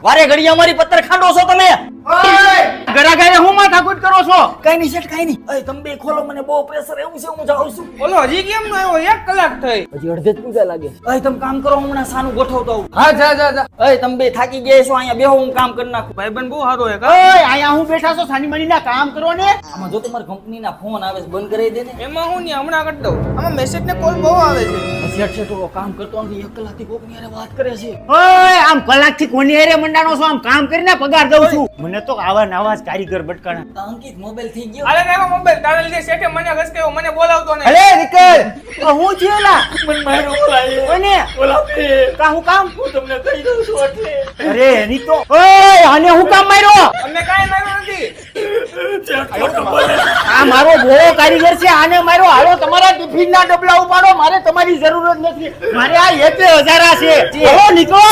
વારે ઘડી અમારી પત્તર ખાંડો છો તમે. ગરાગાને હું માથાકૂટ કરો છો? કઈ નહીં શેઠ કઈ નહીં. અય તમે બે ખોલો, મને બહુ પ્રેશર એવું છે, હું જાઉં છું. બોલો હજી કેમ ન આવ્યો? 1 કલાક થઈ. હજી અડધે જ પૂજા લાગે. અય તમે કામ કરો, હમણાં સાનું ગોઠવતો આવું. હા જા જા જા. અય તમે બે થાકી ગયા છો, અહીંયા બેહો, હું કામ કરી નાખું. ભાઈબંધ બહુ સારો હે. ઓય અહીંયા હું બેઠા છો, સાની મનીના કામ કરો ને. આમાં જો તમારી કંપનીના ફોન આવે છે, બંધ કરી દે ને. એમાં હું નહીં, હમણાં કરી દઉં. આમાં મેસેજ ને કોલ બહુ આવે છે. શેઠ શેઠ ઓલો કામ કરતો નથી, 1 કલાકથી કોકની હારે વાત કરે છે. ઓય આમ કલાકથી કોની હારે મંડાણો છો? આમ કામ કરીને પગાર દઉં છું. મને તો આવા નવા જ કારીગર બટકાણા. તો અંકિત મોબાઈલ થઈ ગયો. અરે ના મોબાઈલ તારે લીધે શેઠે મને ઘસક્યો, મને બોલાવતો નહીં. અરે નીકળ. હું થયેલા મને મારો બોલાય. કોને? બોલા બે. કા હું કામ? હું તમને કહી દઉં છું એટલે. અરે એની તો ઓય આને હું કામ માર્યો? અમને કાંઈ માર્યું નથી. આ મારો બહુ કારીગર છે, આને માર્યો. હાલો તમારા ટિફિનના ડબલા ઉપાડો, મારે તમારી જરૂરત નથી. મારે આ 1000 છે. હાલો નીકળો.